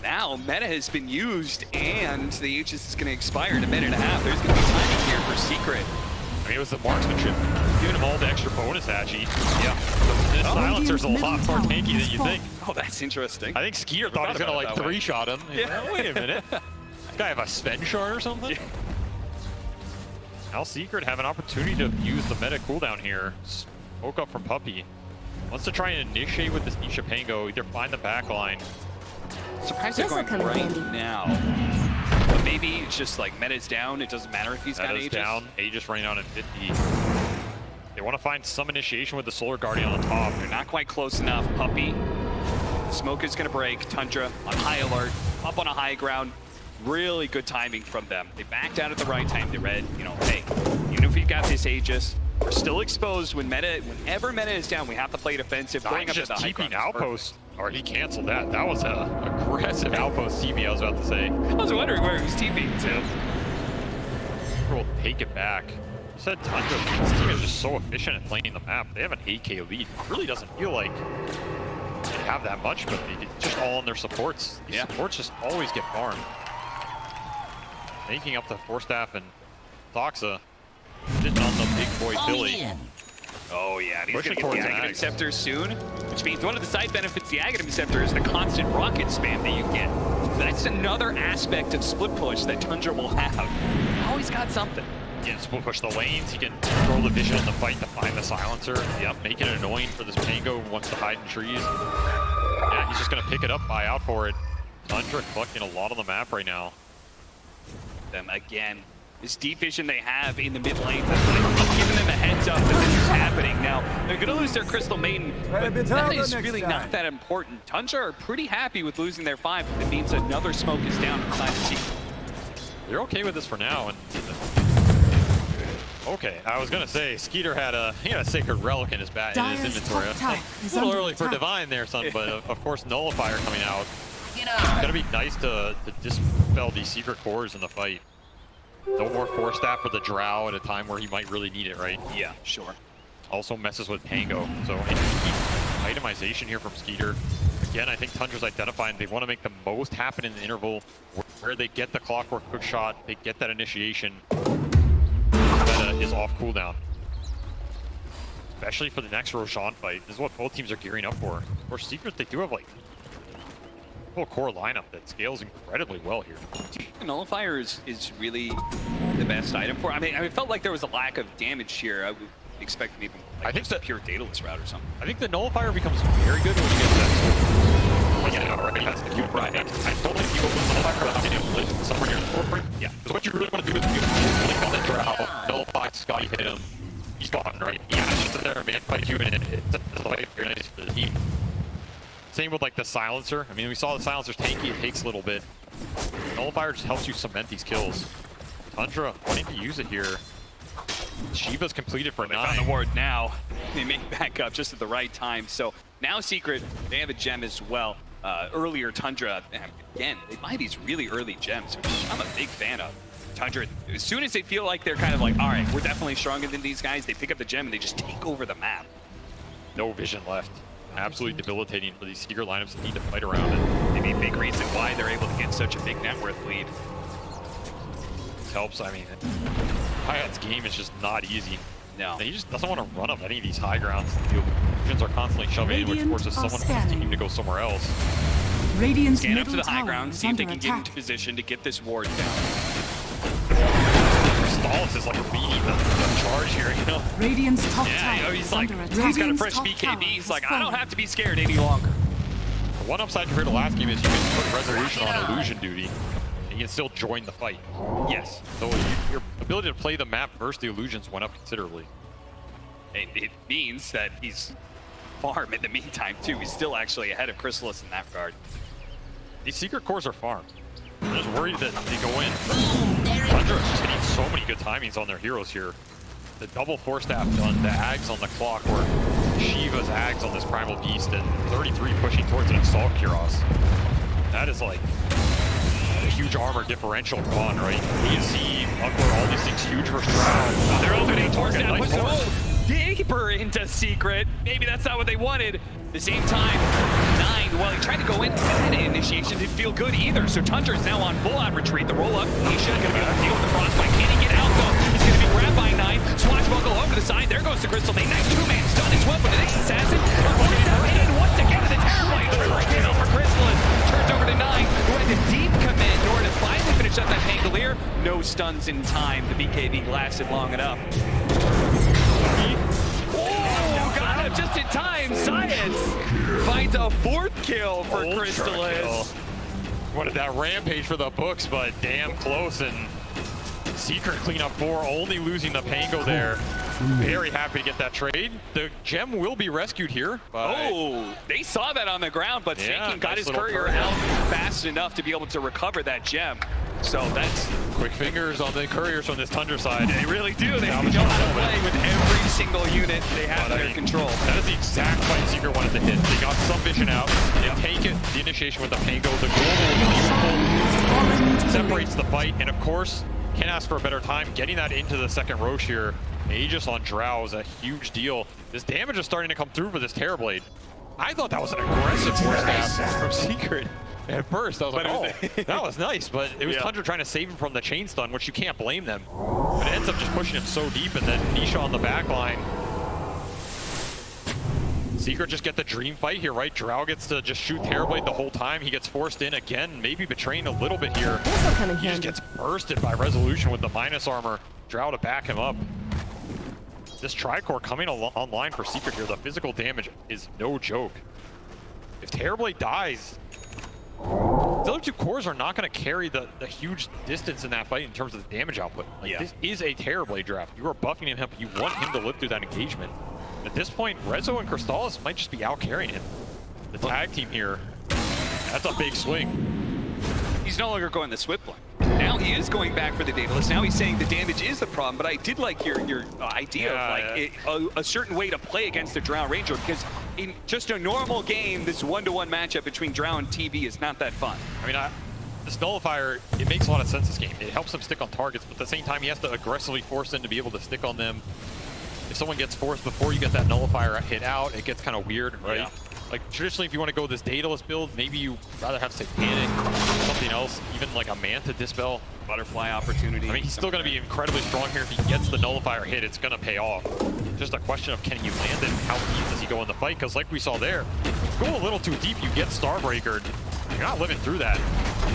Now, meta has been used, and the Aegis is going to expire in a minute and a half. There's going to be timing here for Secret. I mean, it was the marksmanship, giving him all the extra bonus agi. Yeah. This silencer's a lot more tanky than you think. Oh, that's interesting. I think Skier thought he was gonna like three-shot him. Yeah. Wait a minute. This guy have a Sven shard or something? Yeah. Now Secret have an opportunity to use the meta cooldown here. Smoke up from Puppy. Wants to try and initiate with this Nisha Pango, either find the back line. Surprised they're going This'll come right in handy. now. But maybe it's just like meta's down. It doesn't matter if he's got Meta's Aegis. down, Aegis running out at 50. They want to find some initiation with the Solar Guardian on the top. They're not quite close enough. Puppy. Smoke is going to break. Tundra on high alert. Up on a high ground. Really good timing from them. They backed out at the right time. They read, you know, hey, even if we've got this Aegis, we're still exposed whenever meta is down, we have to play defensive. Going up to Just the high keeping ground is outpost, or he canceled that. That was a aggressive outpost TP, I was about to say. perfect. I was wondering where he was TPing to. Will take it back. You said Tundra, this team is just so efficient at playing the map. They have an 8k lead. It really doesn't feel like they have that much, but it's just all on their supports. These supports just always get farmed. Making up the Forstaff and Doxa. Sitting on the big boy Billy. Oh yeah, and he's Pushing going to get the towards Aghanim Ags. Scepter soon, which means one of the side benefits of the Aghanim Scepter is the constant rocket spam that you get. That's another aspect of split push that Tundra will have. Always got something. He can split push the lanes. He can control the vision in the fight to find the silencer. Yep. Make it annoying for this Pango who wants to hide in trees. Yeah, he's just going to pick it up, buy out for it. Tundra collecting a lot on the map right now. Them again. This deep vision they have in the mid lane, that's like giving them a heads up that this is happening. Now, they're going to lose their Crystal Maiden, but that is really not that important. Tundra are pretty happy with losing their 5. It means another smoke is down inside the Secret. They're okay with this for now. And okay, I was going to say, Skeeter had a Sacred Relic in his Dyer's inventory. top tower A is little under early for attack. Divine there, son, but of course Nullifier coming out. It's going to be nice to dispel these secret cores in the fight. No more Force Staff for the Drow at a time where he might really need it, right? Yeah, sure. Also messes with Pango. So itemization here from Skeeter. Again, I think Tundra's identifying they want to make the most happen in the interval where they get the clockwork quick shot, they get that initiation. Meta is off cooldown. Especially for the next Roshan fight. This is what both teams are gearing up for. Of course, Secret, they do have like a full core lineup that scales incredibly well here. The Nullifier is really the best item for. I mean, it felt like there was a lack of damage here. I would expect maybe like I think just a pure Daedalus route or something. I think the Nullifier becomes very good when you get that. Like, yeah, already has the cube right. I totally think you open the Nullifier without getting able to somewhere near the forefront. Yeah, because what you really want to do is really call that Drow, Nullify, Scotty hit him. He's gone, right? Yeah, it's just there, man. Fight you, and it's like very nice for the team. Same with like the silencer. I mean, we saw the silencer's tanky. It takes a little bit. Nullifier just helps you cement these kills. Tundra wanting to use it here. Shiva's completed for 9. They found the ward now. They make back up just at the right time. So now Secret, they have a gem as well. Earlier Tundra, again, they buy these really early gems, which I'm a big fan of. Tundra, as soon as they feel like they're kind of like, all right, we're definitely stronger than these guys, they pick up the gem and they just take over the map. No vision left. Absolutely debilitating for these Secret lineups that need to fight around it. Maybe a big reason why they're able to get such a big net worth lead. This helps. I mean, Hayat's game is just not easy. No. And he just doesn't want to run up any of these high grounds. The illusions are constantly shoving in, which Radiant forces are someone from his scanning. team to go somewhere else. Radiant's Scan up to middle the high tower ground, is see if they under can get into attack. position to get this ward down. Stallis is like leading the charge here, you know? Radiant's top Yeah, tower you know, he's is like, under he's attack. got a Radiant's fresh top BKB. tower He's has like, I don't fallen. have to be scared any longer. The one upside compared to last game is you can put Resolution on illusion duty, and you can still join the fight. Yes. So your ability to play the map versus the illusions went up considerably. It means that he's farm in the meantime, too. He's still actually ahead of Chrysalis in that regard. These secret cores are farmed. I'm just worried that they go in. Tundra is just hitting so many good timings on their heroes here. The double Force Staff done, the Ags on the clockwork, Shiva's Ags on this Primal Beast, and 33 pushing towards an Assault Kuros. That is like a huge armor differential gone, right? ESC, Uckler, all these things huge versus Drow. They're opening towards target, that. nice Push force. home. deeper into Secret. Maybe that's not what they wanted. At the same time, 9, well, he tried to go in, and that initiation didn't feel good either. So Tundra is now on full-on retreat. The roll-up, he's going to be able to deal with the frostbite. Can he get out, though? He's going to be grabbed by 9. Swashbuckle over to the side. There goes the Crystal Maiden. Nice two-man stun as well for the next assassin. Avoids that in once again to the Terrorblade. Triple kill for Crystallis. Turns over to 9, who had the deep commit in order to finally finish up that Pangolier. No stuns in time. The BKB lasted long enough. Oh, got him just in time. Science finds a 4th kill for Crystallis. Wanted that rampage for the books, but damn close. And Secret cleanup 4, only losing the Pango there. Very happy to get that trade. The gem will be rescued here. Oh, they saw that on the ground, but Shaking got his courier out fast enough to be able to recover that gem. So that's quick fingers on the couriers from this Tundra side. They really do. They know how to play with every single unit they have in their control. That is the exact fight Secret wanted to hit. They got some vision out. They take it, the initiation with the Pango. The global beautiful separates the fight, and of course, can't ask for a better time. Getting that into the second Roche here. Aegis on Drow is a huge deal. This damage is starting to come through for this Terrorblade. I thought that was an aggressive force stab from Secret. At first, I was like, oh, that was nice, but it was Tundra trying to save him from the chain stun, which you can't blame them. But it ends up just pushing him so deep, and then Nisha on the back line. Secret just get the dream fight here, right? Drow gets to just shoot Terrorblade the whole time. He gets forced in again, maybe betraying a little bit here. He just gets bursted by Resolution with the minus armor. Drow to back him up. This Tricore coming online for Secret here. The physical damage is no joke. If Terrorblade dies, the other 2 cores are not going to carry the huge distance in that fight in terms of the damage output. Like, this is a Terrorblade draft. You are buffing him. You want him to live through that engagement. At this point, Rezo and Crystallis might just be out carrying him. The tag team here, that's a big swing. He's no longer going the Swift line. Now he is going back for the Daedalus. Now he's saying the damage is the problem, but I did like your idea of like a certain way to play against the Drow Ranger, because in just a normal game, this 1-to-1 matchup between Drow and TB is not that fun. I mean, this Nullifier, it makes a lot of sense this game. It helps him stick on targets, but at the same time, he has to aggressively force them to be able to stick on them. If someone gets forced before you get that Nullifier hit out, it gets kind of weird, right? Yeah. Like, traditionally, if you want to go this Daedalus build, maybe you rather have Satanic, something else, even like a Manta Dispel. Butterfly opportunity. I mean, he's still going to be incredibly strong here. If he gets the Nullifier hit, it's going to pay off. Just a question of can he land it, how deep does he go in the fight? Because like we saw there, go a little too deep, you get Starbreakered. You're not living through that.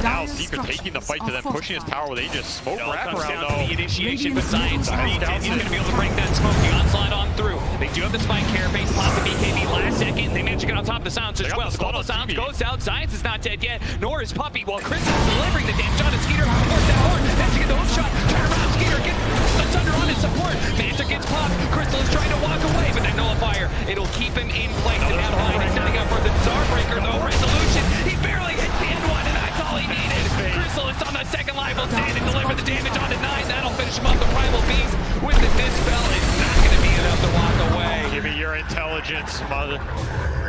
Now Secret taking the fight to them, pushing his tower with Aegis. Smoke wraparound though. The initiation, but Science reads it. He's going to be able to break that smoke. The onslaught on through. They do have the spike carapace, pop the BKB last second. They manage to get on top of the Silence as well. Global Silence goes out. Science is not dead yet, nor is Puppey. While Chris is delivering the damage on his Skeeter. Force that horn. Managed to get the hook shot. Turn around. Skeeter gets the Thunder on his support. Manta gets popped. Crystal is trying to walk away, but that Nullifier, it'll keep him in place. And now behind is setting up for the Starbreaker. No Resolution. He barely hits the end one, and that's all he needed. Crystal is on the second line. Will stand and deliver the damage onto 9. That'll finish him off. The Primal Beast with the Dispel is not going to be enough to walk away. Give me your intelligence, mother,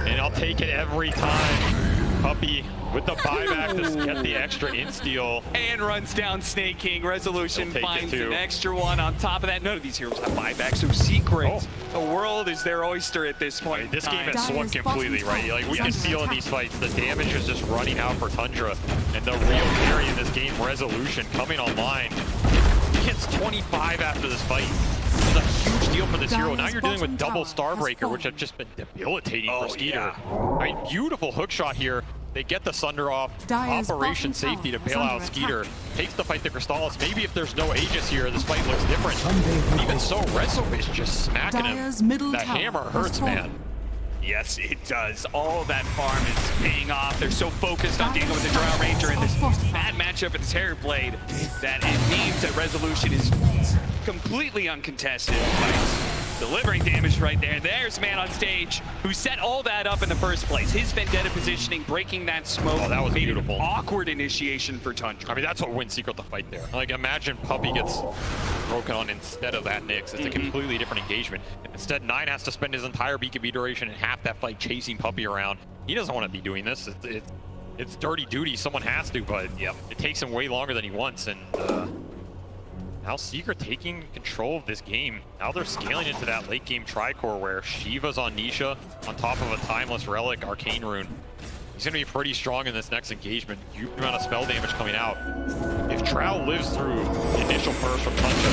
and I'll take it every time. Puppey with the buyback to get the extra insteal. And runs down Snake King. Resolution finds an extra one on top of that. None of these heroes have buyback, so Secret, the world is their oyster at this point. Right, this game has swung completely, right? Like, we can feel in these fights, the damage is just running out for Tundra. And the real carry in this game, Resolution, coming online. He hits 25 after this fight. This is a huge deal for this hero. Now you're dealing with double Starbreaker, which have just been debilitating for Skeeter. I mean, beautiful hook shot here. They get the Sunder off. Operation Safety to bail out Skeeter. Takes the fight to Crystallis. Maybe if there's no Aegis here, this fight looks different. Even so, Rezo is just smacking him. That hammer hurts, man. Yes, it does. All of that farm is paying off. They're so focused on dealing with the Drow Ranger in this bad matchup with the Terrorblade that it means that Resolution is completely uncontested. Delivering damage right there. There's man on stage who set all that up in the first place. His Vendetta positioning, breaking that smoke. Oh, that was beautiful. An awkward initiation for Tundra. I mean, that's what wins Secret the fight there. Like, imagine Puppey gets broken on instead of that Nyx. It's a completely different engagement. Instead, 9 has to spend his entire BKB duration and half that fight chasing Puppey around. He doesn't want to be doing this. It's dirty duty. Someone has to, but it takes him way longer than he wants. And Now Secret taking control of this game. Now they're scaling into that late game tricore where Shiva's on Nisha on top of a Timeless Relic Arcane Rune. He's going to be pretty strong in this next engagement. Huge amount of spell damage coming out. If Trow lives through the initial burst from Tundra,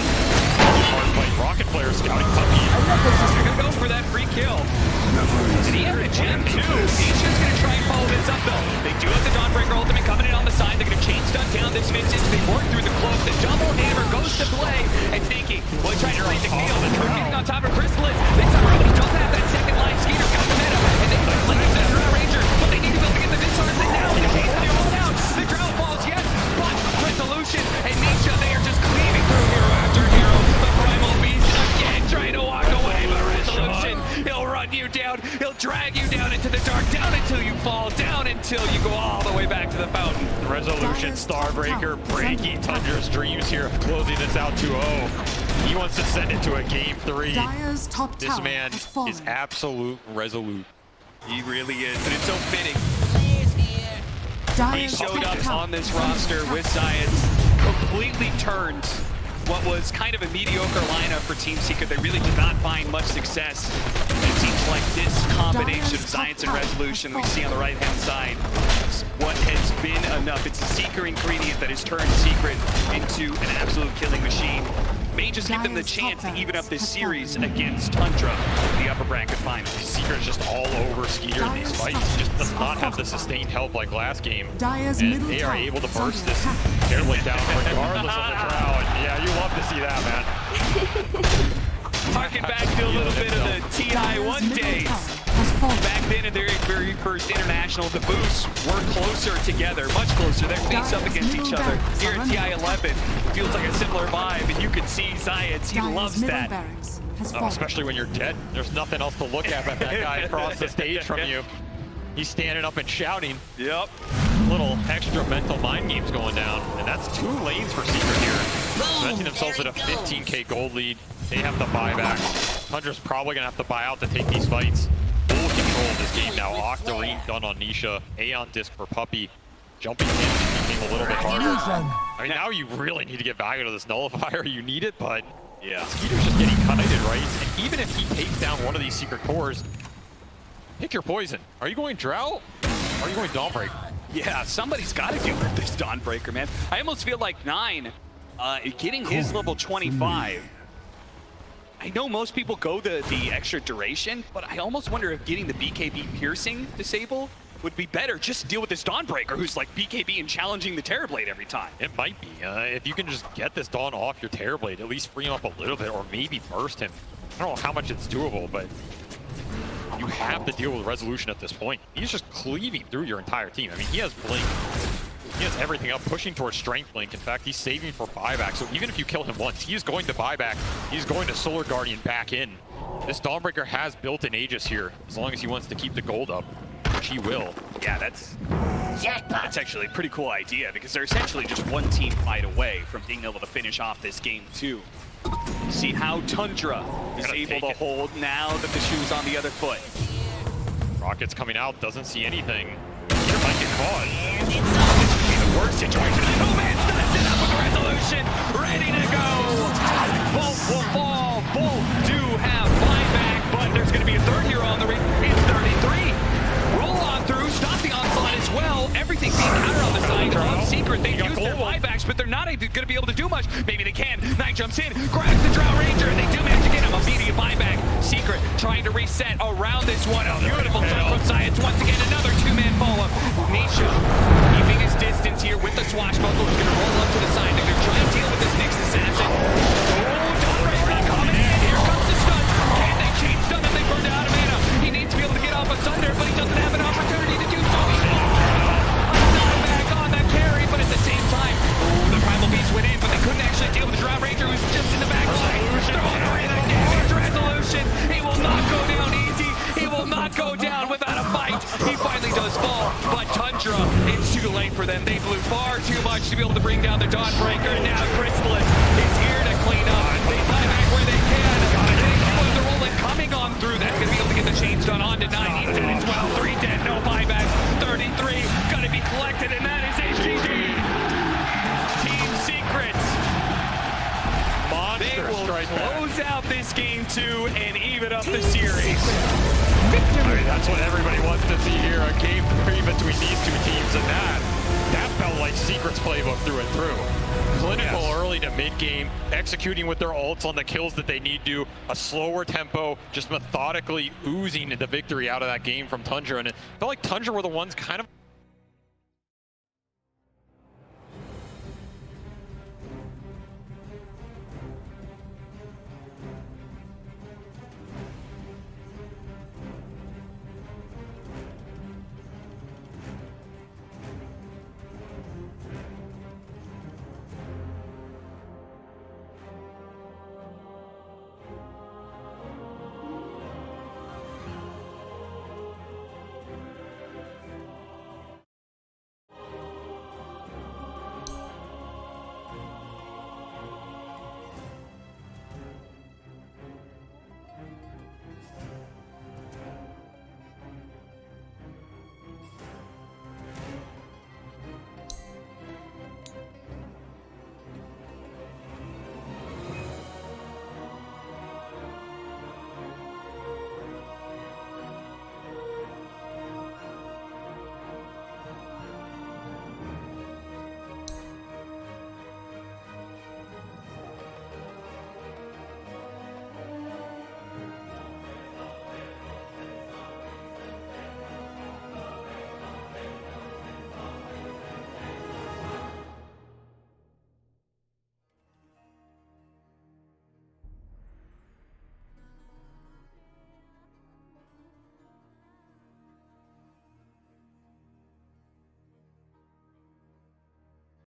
hard fight. Rocket player scouting Puppy. They're going to go for that free kill. And he has a gem too. Nisha's going to try and follow this up though. They do have the Dawnbreaker ultimate coming in on the side. They're going to chain stun down this Vincent. They work through the cloak. The double hammer goes to play. And Stinky, well, trying to raise McNeil. The Troop getting on top of Chrysalis. They somehow don't have that second line. Skeeter's got the meta. And they can play the Drow Ranger. But they need to be able to get the disarms. And now they chase the all down. The Drow falls, yes. But Resolution and Nisha, they are just cleaving through hero after hero. The Primal Beast again trying to walk away. But Resolution, he'll run you down. He'll drag you down into the dark. Down until you fall. Down until you go all the way back to the fountain. Resolution, Starbreaker, breaking Tundra's dreams here, closing this out 2-0. He wants to send it to a game 3. Dire's top This tower man has fallen. is absolute resolute. He really is, and it's so fitting. He Dire's showed top up tower on this is under roster attack. with Science, completely turned what was kind of a mediocre lineup for Team Secret. They really did not find much success. It seems like this combination of Science and Resolution we see on the right-hand side is what has been enough. It's a Seeker ingredient that has turned Secret into an absolute killing machine. May just give them the chance to even up this series against Tundra in the upper bracket final. Secret's just all over Skeeter in these fights. He just does not have the sustained help like last game. Dire's And middle they are tower able to is burst under this attack. Fairway down regardless of the Drow. And yeah, you love to see that, man. Harking back to a little bit of the TI1 days. Back then in their very first international, the boosts were closer together, much closer. They're face up against each other. Here at TI11, it feels like a similar vibe, and you can see Science, he loves that. Especially when you're dead. There's nothing else to look at but that guy across the stage from you. He's standing up and shouting. Yep. Little extra mental mind games going down. And that's 2 lanes for Secret here. Cementing themselves at a 15k gold lead. They have to buy back. Tundra's probably going to have to buy out to take these fights. Full control of this game now. Octarine done on Nisha. Aeon Disc for Puppy. Jumping in became a little bit harder. I mean, now you really need to get value to this Nullifier. You need it, but Yeah. Skeeter's just getting kited, right? And even if he takes down one of these Secret cores, pick your poison. Are you going Drow? Or are you going Dawnbreaker? Yeah, somebody's got to deal with this Dawnbreaker, man. I almost feel like 9 getting his level 25. I know most people go the extra duration, but I almost wonder if getting the BKB piercing disable would be better. Just deal with this Dawnbreaker, who's like BKB and challenging the Terrorblade every time. It might be. If you can just get this Dawn off your Terrorblade, at least free him up a little bit, or maybe burst him. I don't know how much it's doable, but you have to deal with Resolution at this point. He's just cleaving through your entire team. I mean, he has Blink. He has everything up, pushing towards Strength Blink. In fact, he's saving for buyback. So even if you kill him once, he is going to buyback. He's going to Solar Guardian back in. This Dawnbreaker has built-in Aegis here, as long as he wants to keep the gold up, which he will. Yeah, that's actually a pretty cool idea, because they're essentially just one team fight away from being able to finish off this game too. See how Tundra is able to hold now that the shoe's on the other foot. Rocket's coming out, doesn't see anything. Peter might get caught. This would be the worst situation. Oh man, sets it up with Resolution, ready to go. Both will fall. Both do have buyback, but there's going to be a third hero on the ring. It's 33. Roll on through, stop the onslaught as well. Everything being counter on the side of Secret. They use their buybacks, but they're not going to be able to do much. Maybe they can. Knight jumps in, grabs the Drow Ranger, and they do manage to get him. Immediate buyback. Secret trying to reset around this one. A beautiful jump from Science. Once again, another 2-man follow-up. Nisha keeping his distance here with the swashbuckler. He's going to roll up to the side. They're going to try and deal with this next assassin. Oh, Dawnbreaker coming in. Here comes the stun. Can they chain stun him? They burned out of mana. He needs to be able to get off a Sunder, but he doesn't have an opportunity to do so. Back on that carry, but at the same time, the Primal Beast went in, but they couldn't actually deal with the Drow Ranger, who's just in the back line. Throwing her in again. Resolution. He will not go down easy. He will not go down without a fight. He finally does fall, but Tundra, it's too late for them. They blew far too much to be able to bring down the Dawnbreaker. Now Chrysalis is here to clean up. They buy back where they can. The rolling coming on through. That's going to be able to get the chains done on to 9. He's dead as well. 3 dead, no buyback. 33 going to be collected, and that is HGG. Team Secrets right there. Close out this game 2 and even up the series. I mean, that's what everybody wants to see here, a game 3 between these two teams, and that felt like Secret's playbook through and through. Clinical early to mid-game, executing with their ults on the kills that they need to, a slower tempo, just methodically oozing the victory out of that game from Tundra, and it felt like Tundra were the ones kind of